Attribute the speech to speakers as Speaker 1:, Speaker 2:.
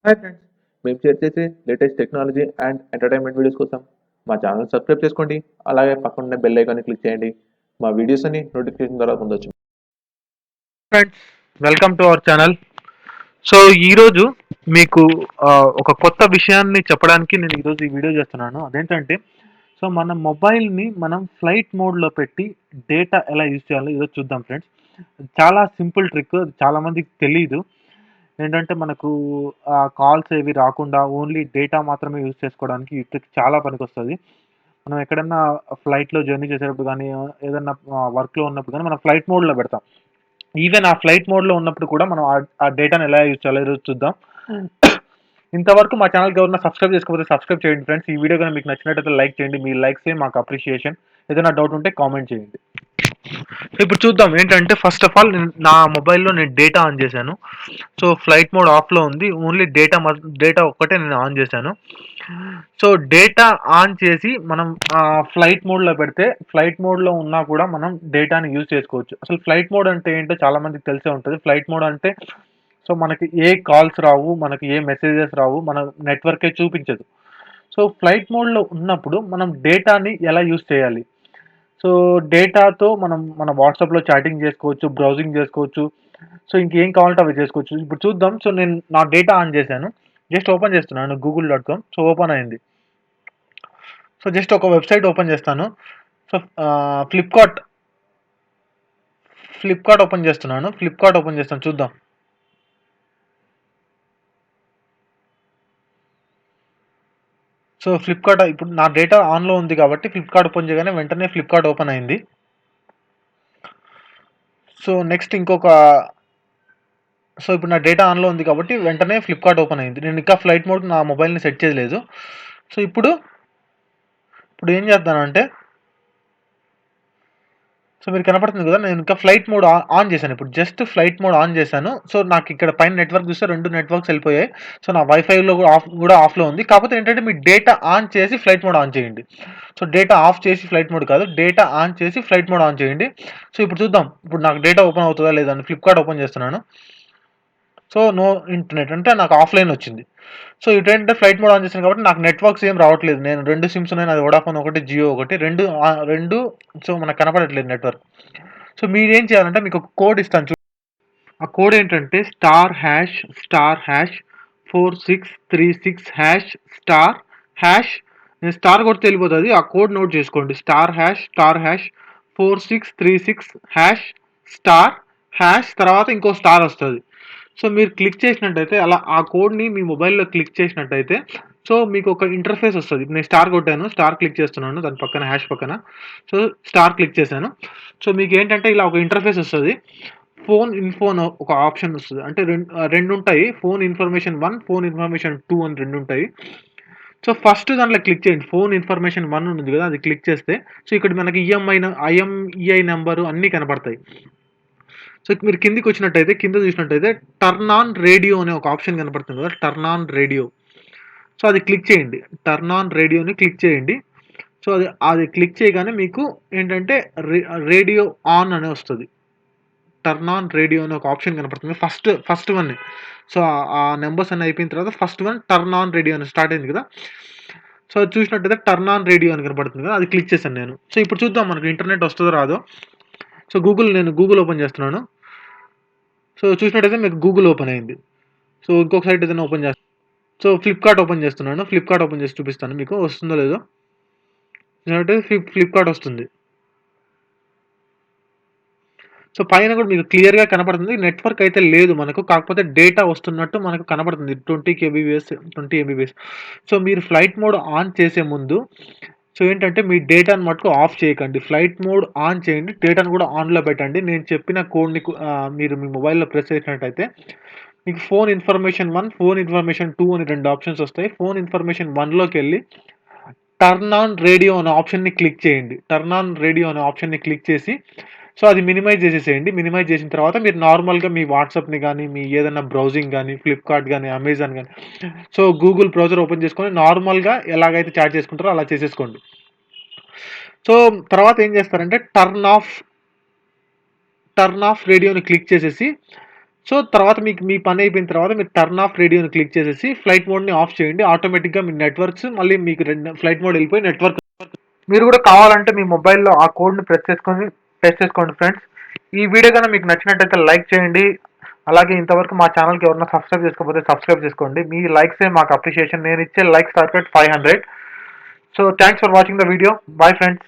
Speaker 1: Hi friends, మేము share చేసే latest technology and entertainment videos కోసం మా ఛానల్ సబ్స్క్రైబ్ చేసుకోండి. అలాగే పక్కన బెల్ ఐకాన్ని క్లిక్ చేయండి. మా వీడియోస్ అన్ని నోటిఫికేషన్ ద్వారా పొందొచ్చు. Friends, welcome to our channel. So ఈరోజు మీకు ఒక కొత్త విషయాన్ని చెప్పడానికి నేను ఈరోజు ఈ వీడియో చేస్తున్నాను. అదేంటంటే సో మన మొబైల్ని మనం ఫ్లైట్ మోడ్లో పెట్టి డేటా ఎలా యూజ్ చేయాలో ఈరోజు చూద్దాం ఫ్రెండ్స్. చాలా సింపుల్ ట్రిక్, చాలా మందికి తెలియదు. ఏంటంటే మనకు కాల్స్ ఏవి రాకుండా ఓన్లీ డేటా మాత్రమే యూజ్ చేసుకోవడానికి ఈ ట్రిక్ చాలా పనికొస్తది. మనం ఎక్కడన్నా ఫ్లైట్‌లో జర్నీ చేసేటప్పుడు గానీ, ఏదన్నా వర్క్‌లో ఉన్నప్పుడు గానీ మనం ఫ్లైట్ మోడ్‌లో పెడతాం. ఈవెన్ ఆ ఫ్లైట్ మోడ్‌లో ఉన్నప్పుడు కూడా మనం ఆ డేటాని ఎలా యూజ్ చేయాలో ఈరోజు చూద్దాం. ఇంతవరకు మా ఛానల్‌కి ఎవరైనా సబ్స్క్రైబ్ చేసుకోకపోతే సబ్స్క్రైబ్ చేయండి ఫ్రెండ్స్. ఈ వీడియో గాని మీకు నచ్చినట్టయితే లైక్ చేయండి. మీ లైక్సే మాకు అప్రిషియేషన్. ఏదైనా డౌట్ ఉంటే కామెంట్ చేయండి. ఇప్పుడు చూద్దాం ఏంటంటే ఫస్ట్ ఆఫ్ ఆల్ నా మొబైల్‌లో నేను డేటా ఆన్ చేశాను. సో ఫ్లైట్ మోడ్ ఆఫ్‌లో ఉంది. ఓన్లీ డేటా ఒక్కటే నేను ఆన్ చేశాను. సో డేటా ఆన్ చేసి మనం ఫ్లైట్ మోడ్‌లో పెడితే ఫ్లైట్ మోడ్‌లో ఉన్నా కూడా మనం డేటాని యూజ్ చేసుకోవచ్చు. అసలు ఫ్లైట్ మోడ్ అంటే ఏంటో చాలా మందికి తెలిసే ఉంటది. ఫ్లైట్ మోడ్ అంటే సో మనకి ఏ కాల్స్ రావు, మనకి ఏ మెసేజెస్ రావు, మన నెట్వర్కే చూపించదు. సో ఫ్లైట్ మోడ్‌లో ఉన్నప్పుడు మనం డేటాని ఎలా యూజ్ చేయాలి? సో డేటాతో మనం మన వాట్సాప్‌లో చాటింగ్ చేసుకోవచ్చు, బ్రౌజింగ్ చేసుకోవచ్చు. సో ఇంకేం కావాలంటే అవి చేసుకోవచ్చు. ఇప్పుడు చూద్దాం. సో నేను నా డేటా ఆన్ చేశాను. జస్ట్ ఓపెన్ చేస్తున్నాను గూగుల్.com. సో ఓపెన్ అయింది. సో జస్ట్ ఒక వెబ్‌సైట్ ఓపెన్ చేస్తాను. సో ఫ్లిప్‌కార్ట్ ఓపెన్ చేస్తున్నాను. ఫ్లిప్‌కార్ట్ ఓపెన్ చేస్తాను చూద్దాం. సో ఫ్లిప్‌కార్ట్ ఇప్పుడు నా డేటా ఆన్‌లో ఉంది కాబట్టి ఫ్లిప్‌కార్ట్ ఓపెన్ చేయగానే వెంటనే ఫ్లిప్‌కార్ట్ ఓపెన్ అయింది. సో నెక్స్ట్ సో ఇప్పుడు నా డేటా ఆన్‌లో ఉంది కాబట్టి వెంటనే ఫ్లిప్‌కార్ట్ ఓపెన్ అయింది. నేను ఇంకా ఫ్లైట్ మోడ్ నా మొబైల్‌ని సెట్ చేయలేదు. సో ఇప్పుడు ఏం చేద్దానంటే సో మీరు కనపడుతుంది కదా! నేను ఇంకా ఫ్లైట్ మోడ్ ఆన్ చేశాను. ఇప్పుడు జస్ట్ ఫ్లైట్ మోడ్ ఆన్ చేశాను. సో నాకు ఇక్కడ పైన నెట్వర్క్ చూస్తే 2 నెట్వర్క్స్ వెళ్ళిపోయాయి. సో నా వైఫైలో కూడా ఆఫ్‌లో ఉంది. కాకపోతే ఏంటంటే మీ డేటా ఆన్ చేసి ఫ్లైట్ మోడ్ ఆన్ చేయండి. సో డేటా ఆఫ్ చేసి ఫ్లైట్ మోడ్ కాదు. డేటా ఆన్ చేసి ఫ్లైట్ మోడ్ ఆన్ చేయండి. సో ఇప్పుడు చూద్దాం. ఇప్పుడు నాకు డేటా ఓపెన్ అవుతదా లేదా అని ఫ్లిప్‌కార్ట్ ఓపెన్ చేస్తున్నాను. సో నో ఇంటర్నెట్ అంటే నాకు ఆఫ్‌లైన్ వచ్చింది. సో ఇటేంటంటే ఫ్లైట్ మోడ్ ఆన్ చేశాను కాబట్టి నాకు నెట్వర్క్స్ ఏం రావట్లేదు. నేను 2 సిమ్స్ ఉన్నాయి. నాది వోడాఫోన్ ఒకటి, జియో ఒకటి. 2 సో మనకు కనపడట్లేదు నెట్వర్క్. సో మీరేం చేయాలంటే మీకు ఒక కోడ్ ఇస్తాను ఆ కోడ్ ఏంటంటే *#4636#*#. నేను స్టార్ కొడితే వెళ్ళిపోతుంది. ఆ కోడ్ నోట్ చేసుకోండి. *#4636#** తర్వాత ఇంకో స్టార్ వస్తుంది. సో మీరు క్లిక్ చేసినట్టయితే అలా ఆ కోడ్ని మీ మొబైల్లో క్లిక్ చేసినట్టయితే సో మీకు ఒక ఇంటర్ఫేస్ వస్తుంది. నేను స్టార్ కొట్టాను, స్టార్ క్లిక్ చేస్తున్నాను దాని పక్కన హ్యాష్ పక్కన. సో స్టార్ క్లిక్ చేశాను. సో మీకు ఏంటంటే ఇలా ఒక ఇంటర్ఫేస్ వస్తుంది. ఫోన్ ఇన్ఫో అని ఒక ఆప్షన్ వస్తుంది. అంటే రెండు ఉంటాయి. ఫోన్ ఇన్ఫర్మేషన్ 1, ఫోన్ ఇన్ఫర్మేషన్ 2 అని రెండు ఉంటాయి. సో ఫస్ట్ దాంట్లో క్లిక్ చేయండి. ఫోన్ ఇన్ఫర్మేషన్ 1 ఉంది కదా, అది క్లిక్ చేస్తే సో ఇక్కడ మనకి ఐఎంఈఐ నెంబరు అన్నీ కనపడతాయి. సో మీరు కిందికి వచ్చినట్టయితే కింద చూసినట్టయితే టర్న్ ఆన్ రేడియో అనే ఒక ఆప్షన్ కనపడుతుంది కదా, టర్న్ ఆన్ రేడియో. సో అది క్లిక్ చేయండి. టర్న్ ఆన్ రేడియోని క్లిక్ చేయండి. సో అది క్లిక్ చేయగానే మీకు ఏంటంటే రేడియో ఆన్ అని వస్తుంది. టర్న్ ఆన్ రేడియో అనే ఒక ఆప్షన్ కనపడుతుంది. First one. సో ఆ నెంబర్స్ అన్నీ అయిపోయిన తర్వాత first one turn on radio అని స్టార్ట్ అయింది కదా. సో అది చూసినట్టయితే టర్న్ ఆన్ రేడియో అని కనపడుతుంది కదా, అది క్లిక్ చేశాను నేను. సో ఇప్పుడు చూద్దాం మనకు ఇంటర్నెట్ వస్తుందో రాదో. సో నేను గూగుల్ ఓపెన్ చేస్తున్నాను. సో చూసినట్టయితే మీకు గూగుల్ ఓపెన్ అయింది. సో ఇంకొక సైట్ ఏదైనా ఓపెన్ చేస్తాను. సో ఫ్లిప్‌కార్ట్ ఓపెన్ చేస్తున్నాను. ఫ్లిప్‌కార్ట్ ఓపెన్ చేసి చూపిస్తాను మీకు వస్తుందో లేదో. ఫ్లిప్‌కార్ట్ వస్తుంది. సో పైన కూడా మీకు క్లియర్‌గా కనపడుతుంది. నెట్వర్క్ అయితే లేదు మనకు. కాకపోతే డేటా వస్తున్నట్టు మనకు కనపడుతుంది. 20 కేబీపీఎస్, 20 ఎంబీపీఎస్. సో మీరు ఫ్లైట్ మోడ్ ఆన్ చేసే ముందు సో ఏంటంటే మీ డేటాను మటుకు ఆఫ్ చేయకండి. ఫ్లైట్ మోడ్ ఆన్ చేయండి. డేటాను కూడా ఆన్‌లో పెట్టండి. నేను చెప్పిన కోడ్‌ని మీరు మీ మొబైల్‌లో ప్రెస్ చేసినట్టయితే మీకు ఫోన్ ఇన్ఫర్మేషన్ 1, ఫోన్ ఇన్ఫర్మేషన్ 2 అని 2 ఆప్షన్స్ వస్తాయి. ఫోన్ ఇన్ఫర్మేషన్ 1లోకెళ్ళి టర్న్ ఆన్ రేడియో అనే ఆప్షన్‌ని క్లిక్ చేయండి. టర్న్ ఆన్ రేడియో అనే ఆప్షన్‌ని క్లిక్ చేసి సో అది మినిమైజ్ చేసేసేయండి. మినిమైజ్ చేసిన తర్వాత మీరు నార్మల్‌గా మీ వాట్సాప్‌ని గానీ, మీ ఏదైనా బ్రౌజింగ్ గానీ, ఫ్లిప్‌కార్ట్ గానీ, అమెజాన్ గానీ సో గూగుల్ బ్రౌజర్ ఓపెన్ చేసుకొని నార్మల్‌గా ఎలాగైతే చాట్ చేసుకుంటారో అలా చేసేసుకోండి. సో తర్వాత ఏం చేస్తారంటే టర్న్ ఆఫ్ రేడియోని క్లిక్ చేసేసి
Speaker 2: సో తర్వాత మీకు మీ పని అయిపోయిన తర్వాత మీరు టర్న్ ఆఫ్ రేడియోని క్లిక్ చేసేసి ఫ్లైట్ మోడ్ని ఆఫ్ చేయండి. ఆటోమేటిక్గా మీ నెట్వర్క్స్ మళ్ళీ మీకు ఫ్లైట్ మోడ్ వెళ్ళిపోయి నెట్వర్క్. మీరు కూడా కావాలంటే మీ మొబైల్లో ఆ కోడ్ని ప్రెస్ చేసుకోండి ఫ్రెండ్స్. ఈ వీడియో కనుక మీకు నచ్చినట్టయితే లైక్ చేయండి. అలాగే ఇంతవరకు మా ఛానల్కి ఎవరైనా సబ్స్క్రైబ్ చేసుకోకపోతే సబ్స్క్రైబ్ చేసుకోండి. మీ లైక్సే మాకు అప్రిషియేషన్. నేను ఇచ్చే likes target 500. So thanks for watching the video. Bye friends.